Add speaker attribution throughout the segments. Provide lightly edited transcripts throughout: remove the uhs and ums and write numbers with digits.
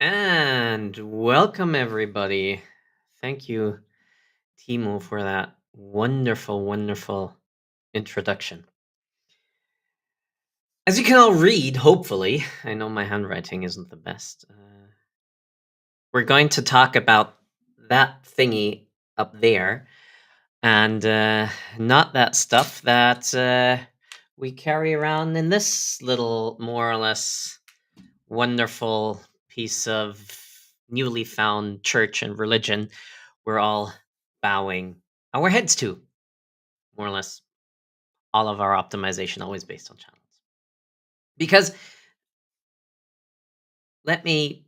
Speaker 1: And welcome, everybody. Thank you, Timo, for that wonderful, wonderful introduction. As you can all read, hopefully, I know my handwriting isn't the best. We're going to talk about that thingy up there and not that stuff that we carry around in this little, more or less wonderful piece of newly found church and religion we're all bowing our heads to, more or less. All of our optimization always based on channels. Because let me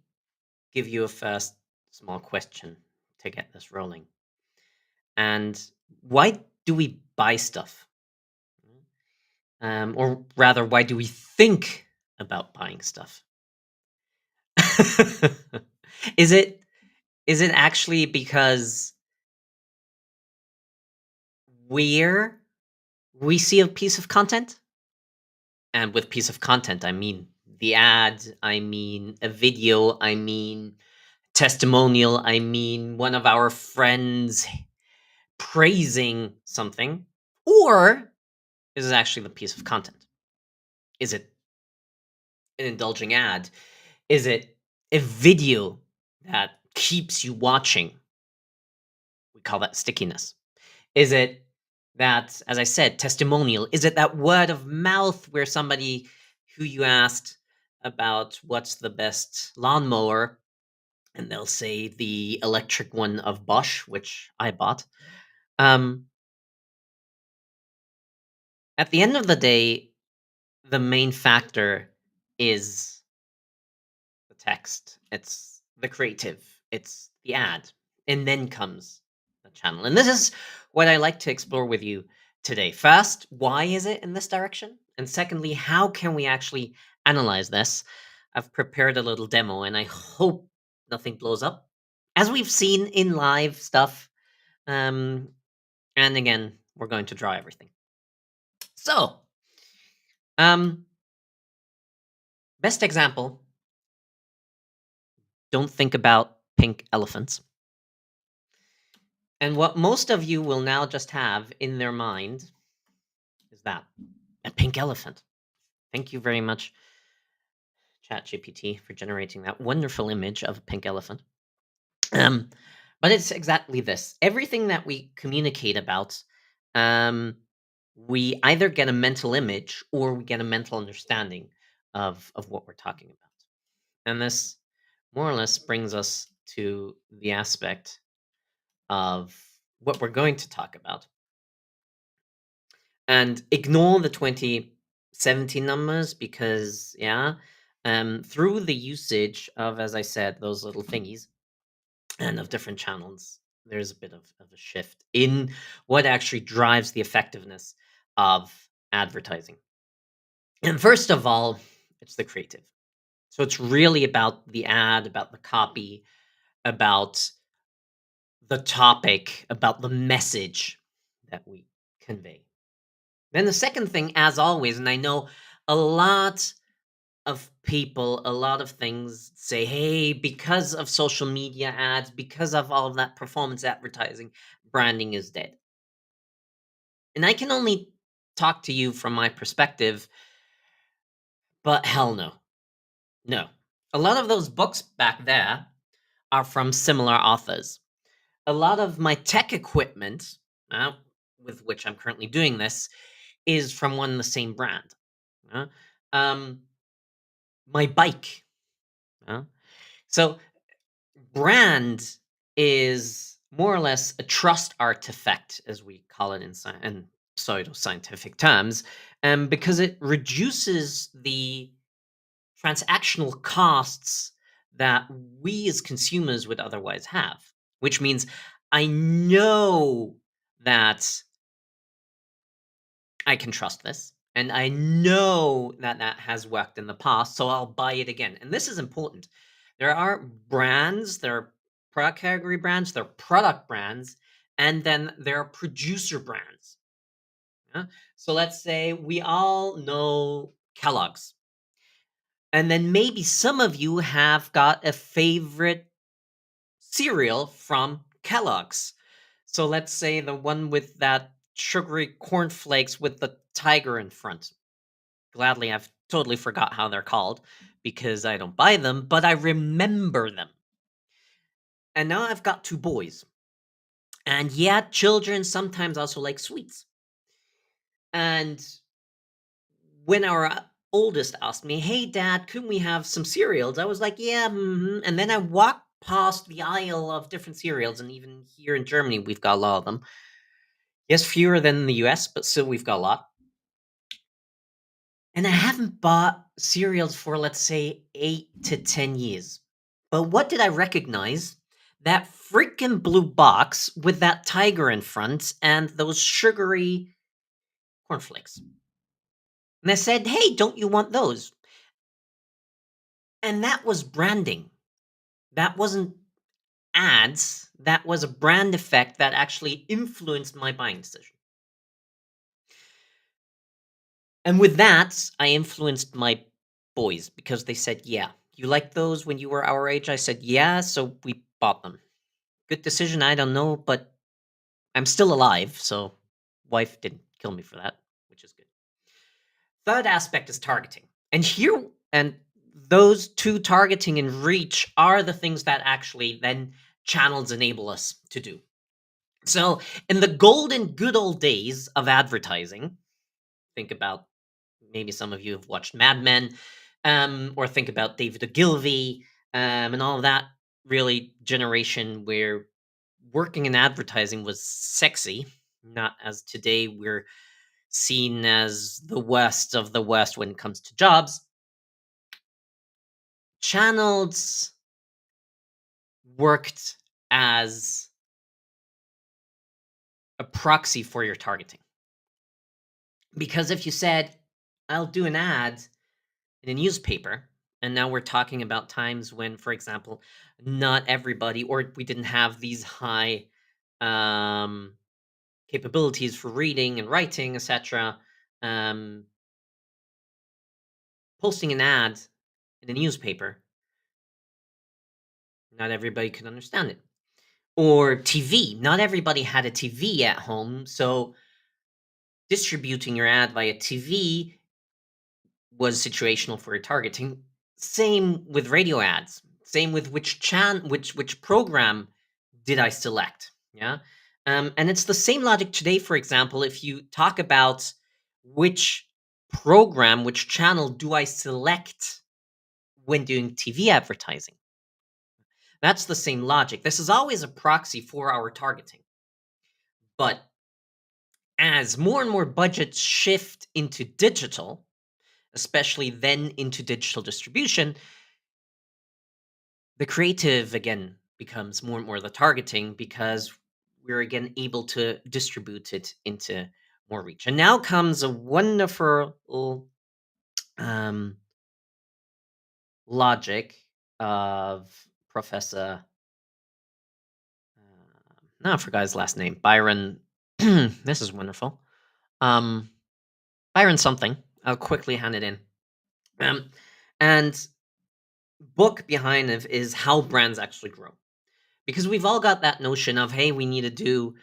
Speaker 1: give you a first small question to get this rolling. And why do we buy stuff? Or rather, why do we think about buying stuff? is it is it actually because we're we see a piece of content? And with piece of content, I mean the ad, I mean a video, I mean testimonial, I mean one of our friends praising something. Or is it actually the piece of content? Is it an indulging ad? Is it a video that keeps you watching? We call that stickiness. Is it that, as I said, testimonial? Is it that word of mouth where somebody who you asked about what's the best lawnmower, and they'll say the electric one of Bosch, which I bought. Um, at the end of the day, the main factor is the text. It's the creative. It's the ad, and then comes the channel. And this is what I like to explore with you today. First, why is it in this direction? And secondly, how can we actually analyze this? I've prepared a little demo, and I hope nothing blows up, as we've seen in live stuff. Um, and again, we're going to draw everything. So, um, best example, don't think about pink elephants. And what most of you will now just have in their mind is that a pink elephant. Thank you very much, ChatGPT, for generating that wonderful image of a pink elephant. Um, but it's exactly this. Everything that we communicate about, we either get a mental image or we get a mental understanding of what we're talking about. And this more or less brings us to the aspect of what we're going to talk about. And ignore the 2017 numbers because, yeah, through the usage of, as I said, those little thingies and of different channels, there's a bit of a shift in what actually drives the effectiveness of advertising. And first of all, it's the creative. So it's really about the ad, about the copy, about the topic, about the message that we convey. Then the second thing, as always, and I know a lot of people, a lot of things say, hey, because of social media ads, because of all of that performance advertising, branding is dead. And I can only talk to you from my perspective, but hell no. No. A lot of those books back there are from similar authors. A lot of my tech equipment, with which I'm currently doing this, is from one and the same brand. Uh, um, my bike. So brand is more or less a trust artifact, as we call it in pseudo-scientific terms, because it reduces the transactional costs that we as consumers would otherwise have. Which means I know that I can trust this. And I know that that has worked in the past, so I'll buy it again. And this is important. There are brands, there are product category brands, there are product brands, and then there are producer brands. Yeah? So let's say we all know Kellogg's. And then maybe some of you have got a favorite cereal from Kellogg's. So let's say the one with that sugary cornflakes with the tiger in front. Gladly, I've totally forgot how they're called because I don't buy them, but I remember them. And now I've got two boys. And yeah, children sometimes also like sweets. And when our oldest asked me, "Hey, Dad, couldn't we have some cereals?" I was like, "Yeah." And then I walked past the aisle of different cereals, and even here in Germany, we've got a lot of them. Yes, fewer than in the US, but still, we've got a lot. And I haven't bought cereals for, let's say, 8 to 10 years. But what did I recognize? That freaking blue box with that tiger in front and those sugary cornflakes. And I said, "Hey, don't you want those?" And that was branding. That wasn't ads. That was a brand effect that actually influenced my buying decision. And with that, I influenced my boys because they said, "Yeah, you liked those when you were our age?" I said, "Yeah," so we bought them. Good decision, I don't know, but I'm still alive, so wife didn't kill me for that, which is good. Third aspect is targeting. And those two, targeting and reach, are the things that actually then channels enable us to do. So, in the golden good old days of advertising, think about, maybe some of you have watched Mad Men, or think about David Ogilvy, and all of that really generation where working in advertising was sexy, not as today we're seen as the worst of the worst when it comes to jobs. Channels worked as a proxy for your targeting. Because if you said, "I'll do an ad in a newspaper," and now we're talking about times when, for example, not everybody, or we didn't have these high um, capabilities for reading and writing, etc. Um, Posting an ad in a newspaper, not everybody could understand it. Or TV, not everybody had a TV at home, so distributing your ad via TV was situational for your targeting. Same with radio ads. Same with which program did I select? Yeah, and it's the same logic today. For example, if you talk about which program, which channel do I select when doing TV advertising, that's the same logic. This is always a proxy for our targeting. But as more and more budgets shift into digital, especially then into digital distribution, the creative again becomes more and more the targeting because we're again able to distribute it into more reach. And now comes a wonderful um, logic of Professor. No, I forgot his last name. Byron. This is wonderful. Um, Byron something. I'll quickly hand it in. Um, and book behind it is how brands actually grow. Because we've all got that notion of, hey, we need to do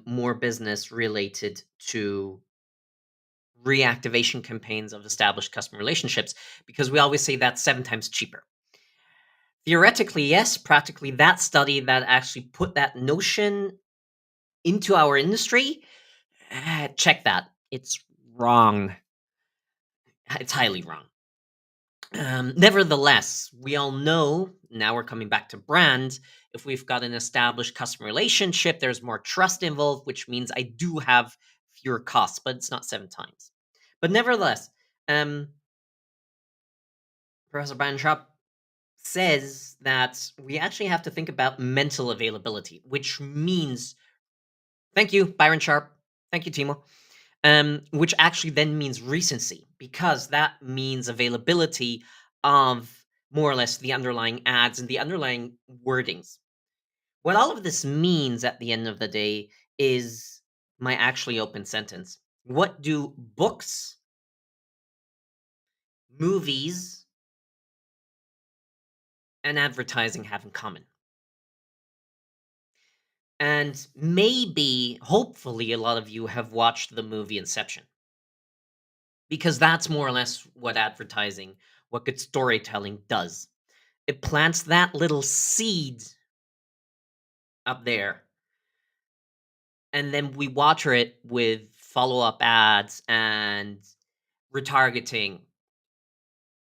Speaker 1: more business related to reactivation campaigns of established customer relationships, because we always say that's 7 times cheaper. Theoretically, yes. Practically, that study that actually put that notion into our industry, check that. It's wrong. It's highly wrong. Nevertheless, we all know, now we're coming back to brand, if we've got an established customer relationship, there's more trust involved, which means I do have fewer costs, but it's not 7 times. But nevertheless, um, Professor Brian Sharp says that we actually have to think about mental availability, which means, thank you, Byron Sharp. Thank you, Timo. Which actually then means recency, because that means availability of more or less the underlying ads and the underlying wordings. What all of this means at the end of the day is my actually open sentence. What do books, movies, and advertising have in common. And maybe, hopefully, a lot of you have watched the movie Inception, because that's more or less what advertising, what good storytelling does. It plants that little seed up there, and then we water it with follow-up ads and retargeting.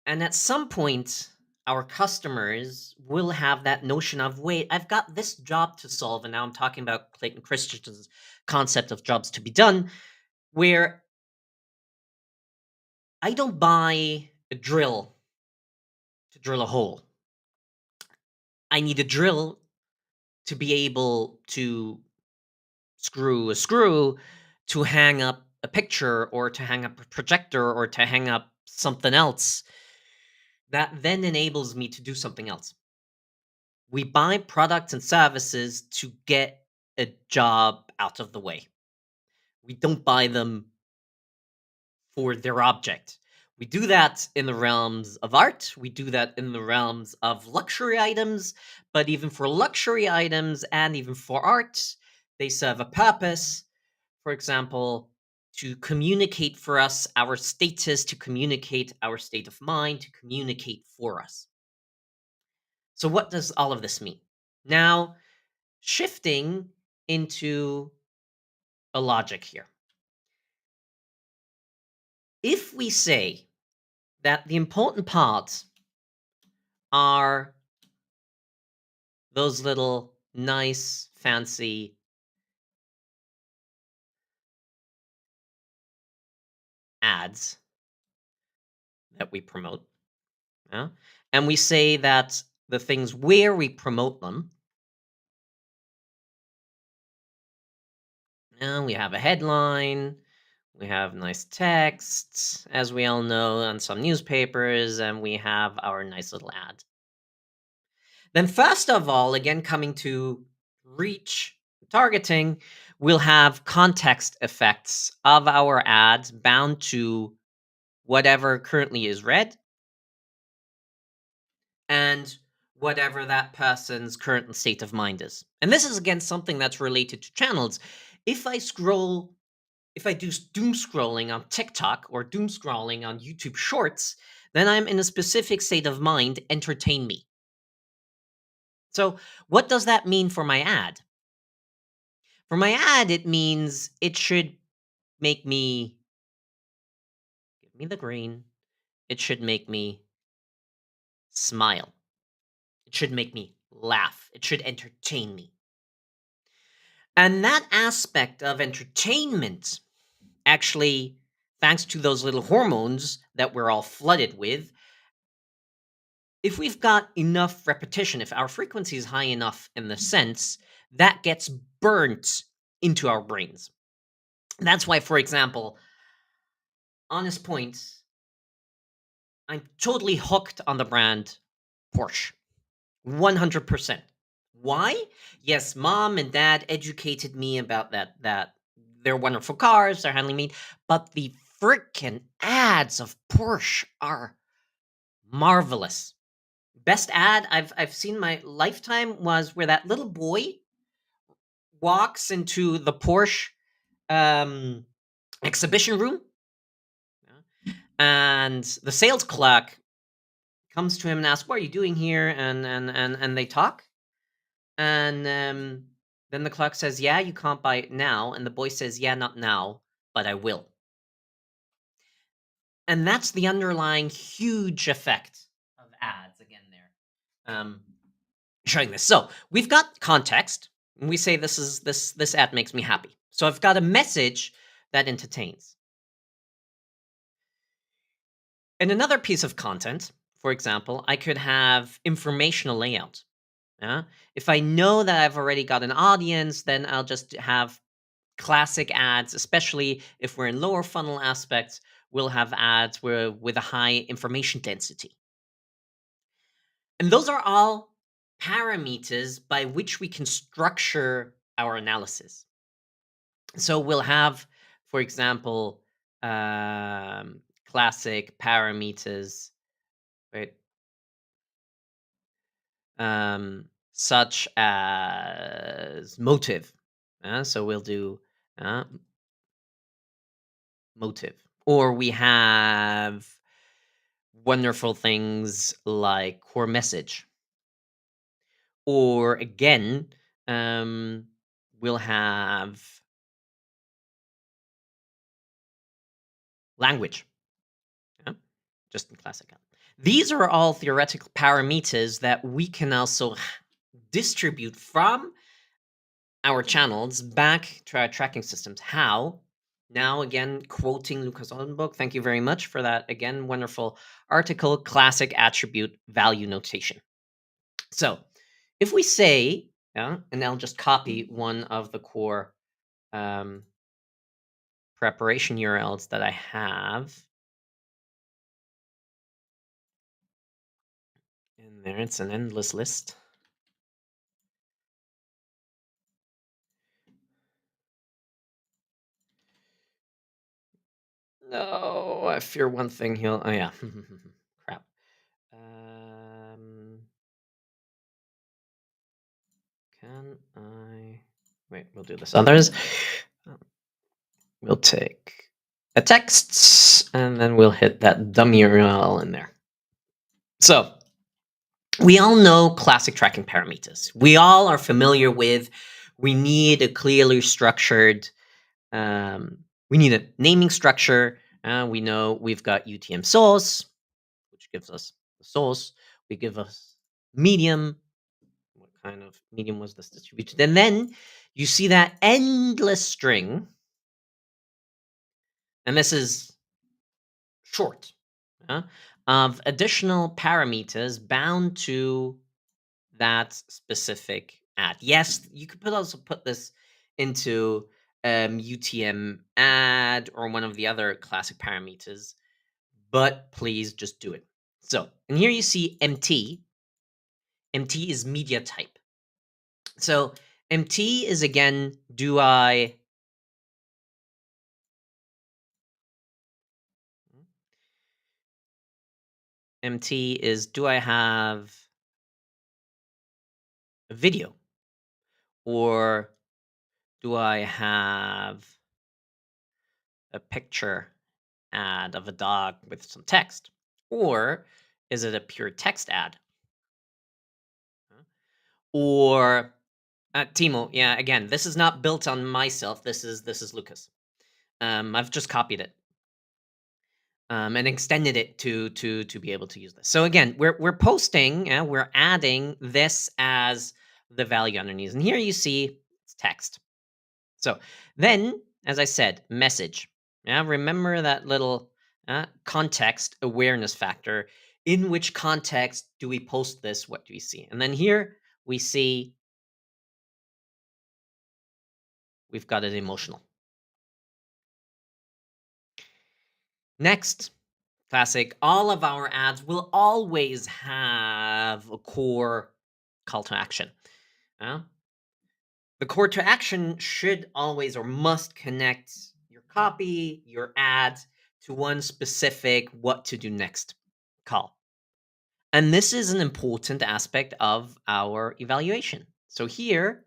Speaker 1: And at some point, our customers will have that notion of, wait, I've got this job to solve. And now I'm talking about Clayton Christensen's concept of jobs to be done, where I don't buy a drill to drill a hole. I need a drill to be able to screw a screw to hang up a picture or to hang up a projector or to hang up something else that then enables me to do something else. We buy products and services to get a job out of the way. We don't buy them for their object. We do that in the realms of art, we do that in the realms of luxury items, but even for luxury items and even for art, they serve a purpose. For example, to communicate for us our status, to communicate our state of mind, to communicate for us. So, what does all of this mean? Now, shifting into a logic here. If we say that the important parts are those little nice, fancy ads that we promote, yeah? And we say that the things where we promote them, we have a headline, we have nice texts, as we all know on some newspapers, and we have our nice little ad. Then, first of all, again, coming to reach targeting, we'll have context effects of our ads bound to whatever currently is read and whatever that person's current state of mind is. And this is again something that's related to channels. If I scroll, if I do doom scrolling on TikTok or doom scrolling on YouTube Shorts, then I'm in a specific state of mind, entertain me. So, what does that mean for my ad? For my ad, it means it should make me give me the green. It should make me smile. It should make me laugh. It should entertain me. And that aspect of entertainment, actually, thanks to those little hormones that we're all flooded with, if we've got enough repetition, if our frequency is high enough in the sense, that gets burnt into our brains. That's why, for example, honest point, I'm totally hooked on the brand Porsche. 100%. Why? Yes, mom and dad educated me about that they're wonderful cars, they're handling me, but the freaking ads of Porsche are marvelous. Best ad I've seen in my lifetime was where that little boy walks into the Porsche um, exhibition room, yeah, and the sales clerk comes to him and asks, "What are you doing here?" And they talk, and then the clerk says, "Yeah, you can't buy it now," and the boy says, "Yeah, not now, but I will." And that's the underlying huge effect of ads again there. Showing this. So we've got context, and we say this ad makes me happy. So I've got a message that entertains. In another piece of content, for example, I could have informational layout. Yeah? If I know that I've already got an audience, then I'll just have classic ads, especially if we're in lower funnel aspects, we'll have ads with a high information density. And those are all parameters by which we can structure our analysis. So we'll have, for example, classic parameters, right? such as motive. So we'll do uh, motive. Or we have wonderful things like core message. Or again, um, we'll have language, yeah, just in classic. These are all theoretical parameters that we can also distribute from our channels back to our tracking systems. How? Now, again, quoting Lucas Oldenburg, thank you very much for that. Again, wonderful article, classic attribute value notation. So, if we say, yeah, and I'll just copy one of the core preparation URLs that I have in there. It's an endless list. No, I fear one thing he'll. Oh yeah, crap. Can I wait? We'll do this. Others. We'll take a text and then we'll hit that dummy URL in there. So we all know classic tracking parameters. We all are familiar with. We need a clearly structured. We need a naming structure. We know we've got UTM source, which gives us the source. We give us medium. What kind of medium was this distributed? And then you see that endless string, and this is short, of additional parameters bound to that specific ad. Yes, you could also put this into UTM add or one of the other classic parameters, but please just do it. So, and here you see MT. MT is media type. So MT is again, MT is do I have a video or do I have a picture ad of a dog with some text? Or is it a pure text ad? Or Timo, yeah, again, this is not built on myself. This is Lucas. I've just copied it and extended it to be able to use this. So again, we're posting, we're adding this as the value underneath, and here you see it's text. So then, as I said, message. Yeah, remember that little context awareness factor. In which context do we post this? What do we see? And then here we see we've got it emotional. Next, classic. All of our ads will always have a core call to action. The call to action should always or must connect your copy, your ads to one specific what to do next call. And this is an important aspect of our evaluation. So here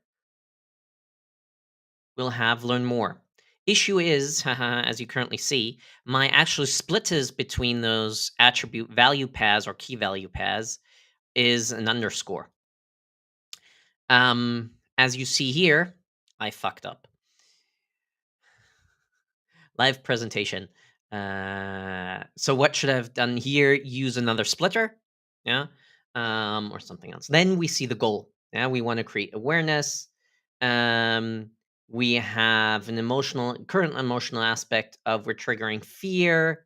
Speaker 1: we'll have learn more. Issue is, as you currently see, my actual splitters between those attribute value pairs or key value pairs is an underscore. As you see here, I fucked up. Live presentation. So what should I have done here? Use another splitter, yeah, or something else. Then we see the goal. Yeah, we want to create awareness. We have an current emotional aspect of we're triggering fear.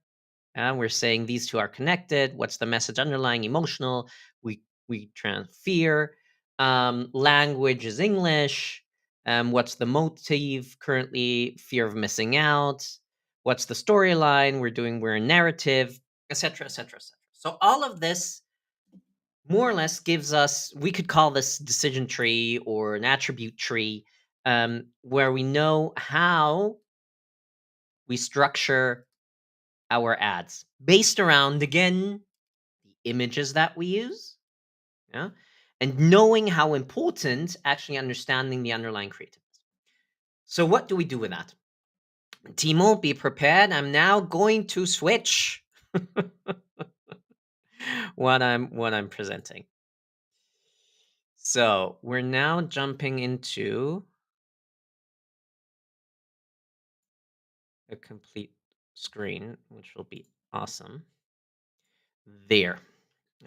Speaker 1: We're saying these two are connected. What's the message underlying emotional? We trans fear. Language is English. What's the motive currently? Fear of missing out. What's the storyline? We're a narrative, etc., etc., etc. So all of this more or less gives us. We could call this decision tree or an attribute tree, where we know how we structure our ads based around again the images that we use, yeah, and knowing how important actually understanding the underlying creative is. So what do we do with that? Timo, be prepared. I'm now going to switch what I'm presenting. So we're now jumping into a complete screen, which will be awesome. There.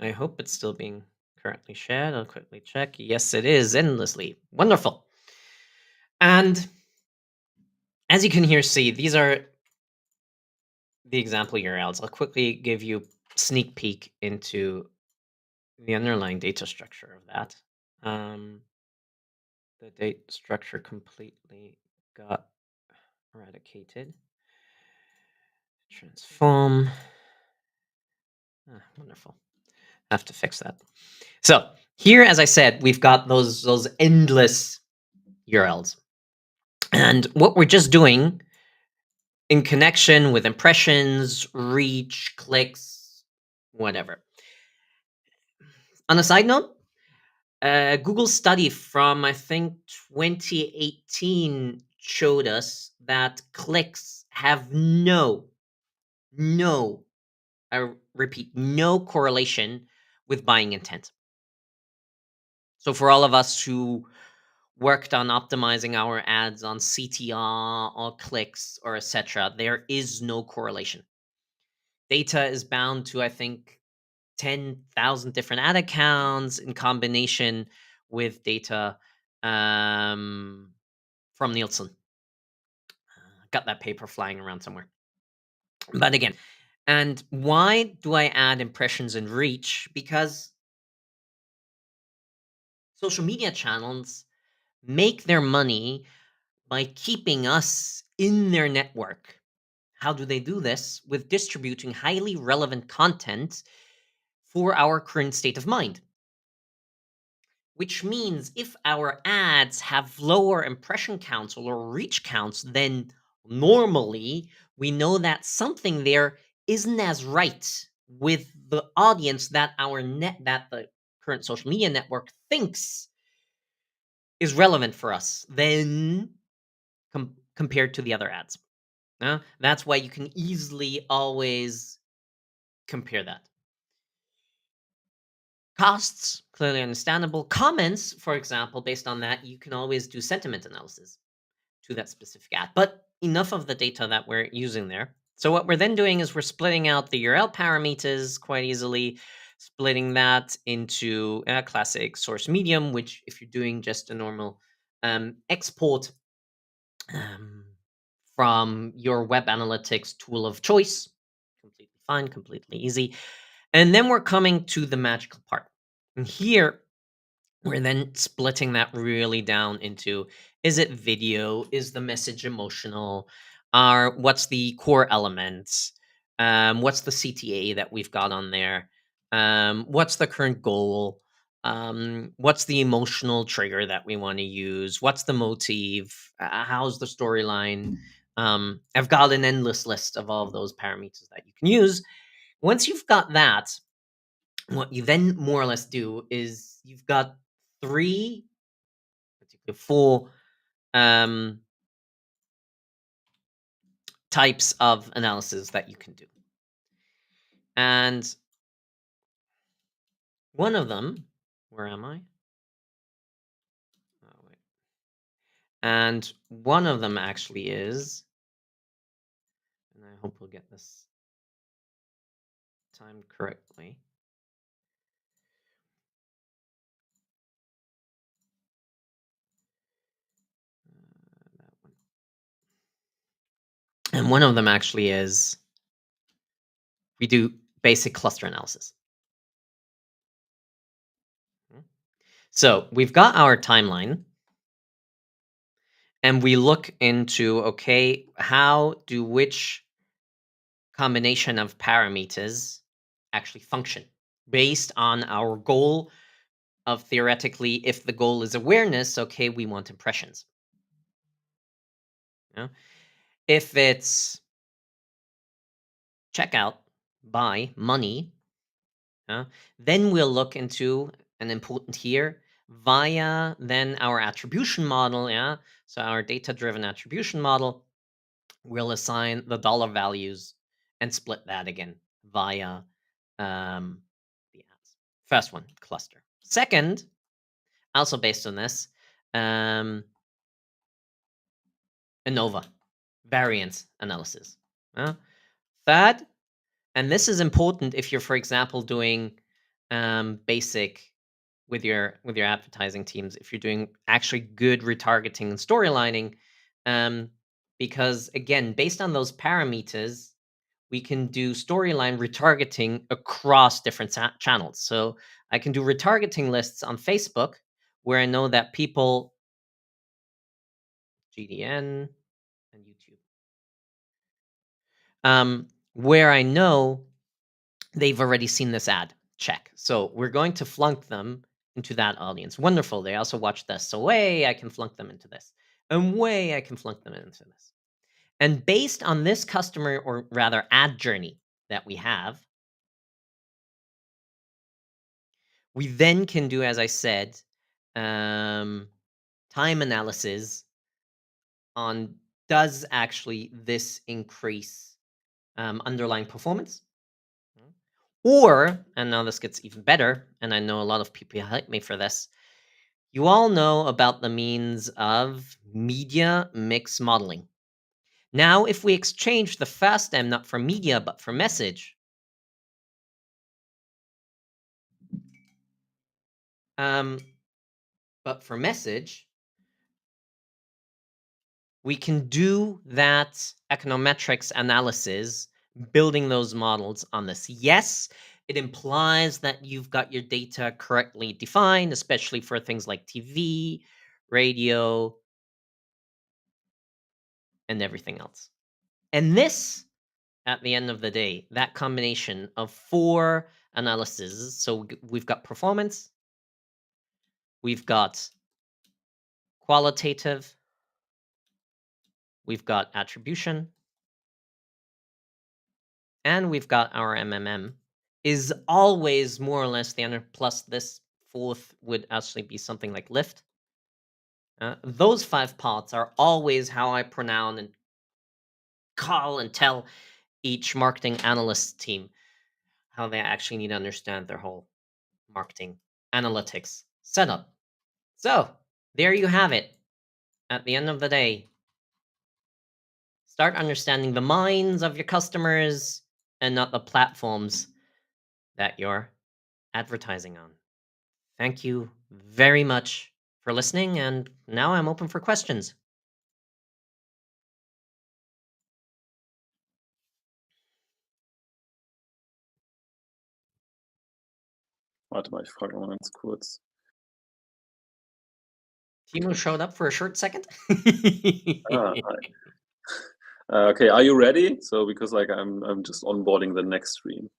Speaker 1: I hope it's still being currently shared. I'll quickly check. Yes, it is endlessly. Wonderful. And as you can here see, these are the example URLs. I'll quickly give you sneak peek into the underlying data structure of that. The data structure completely got eradicated. Transform. Wonderful. I have to fix that. So here, as I said, we've got those endless URLs. And what we're just doing in connection with impressions, reach, clicks, whatever. On a side note, Google study from I think 2018 showed us that clicks have no, I repeat, no correlation with buying intent. So for all of us who worked on optimizing our ads on CTR or clicks or etc., there is no correlation. Data is bound to, I think, 10,000 different ad accounts in combination with data from Nielsen. Got that paper flying around somewhere. But again, and why do I add impressions and reach? Because social media channels make their money by keeping us in their network. How do they do this? With distributing highly relevant content for our current state of mind. Which means if our ads have lower impression counts or reach counts than normally, we know that something there isn't as right with the audience that the current social media network thinks is relevant for us than compared to the other ads. That's why you can easily always compare that. Costs, clearly understandable. Comments, for example, based on that, you can always do sentiment analysis to that specific ad. But enough of the data that we're using there. So what we're then doing is we're splitting out the URL parameters quite easily, splitting that into a classic source medium, which if you're doing just a normal export from your web analytics tool of choice, completely fine, completely easy. And then we're coming to the magical part. And here, we're then splitting that really down into, is it video? Is the message emotional? What's the core elements? What's the CTA that we've got on there? What's the current goal? What's the emotional trigger that we want to use? What's the motif? How's the storyline? I've got an endless list of all of those parameters that you can use. Once you've got that, what you then more or less do is you've got three, particularly four types of analysis that you can do. And one of them, where am I? Oh, wait. And one of them actually is, and I hope we'll get this timed correctly. That one. And one of them actually is we do basic cluster analysis. So we've got our timeline and we look into, okay, how do which combination of parameters actually function based on our goal of theoretically, if the goal is awareness, okay, we want impressions. You know? If it's checkout, buy, money, then we'll look into and important here, via then our attribution model, yeah. So our data-driven attribution model will assign the dollar values and split that again via the ads. First one, cluster. Second, also based on this, ANOVA, variance analysis. Third, and this is important if you're, for example, doing basic with your advertising teams, if you're doing actually good retargeting and storylining, because again, based on those parameters, we can do storyline retargeting across different channels. So I can do retargeting lists on Facebook where I know that people, GDN and YouTube, where I know they've already seen this ad. Check. So we're going to flunk them into that audience. Wonderful. They also watch this. So way I can flunk them into this. And way I can flunk them into this. And based on this customer, or rather ad journey that we have, we then can do, as I said, time analysis on does actually this increase underlying performance? Or, and now this gets even better, and I know a lot of people hate me for this, you all know about the means of media mix modeling. Now, if we exchange the fast M not for media but for message, we can do that econometrics analysis, building those models on this. Yes, it implies that you've got your data correctly defined, especially for things like TV, radio, and everything else. And this, at the end of the day, that combination of 4 analyses. So we've got performance, we've got qualitative, we've got attribution, and we've got our MMM, is always more or less the under, plus this fourth would actually be something like lift. Those 5 parts are always how I pronounce and call and tell each marketing analyst team how they actually need to understand their whole marketing analytics setup. So there you have it. At the end of the day, start understanding the minds of your customers and not the platforms that you're advertising on. Thank you very much for listening, and now I'm open for questions.
Speaker 2: Warte mal, ich frage mal ganz kurz.
Speaker 1: Timo showed up for a short second.
Speaker 2: Hi. Okay, are you ready? So because like I'm just onboarding the next stream.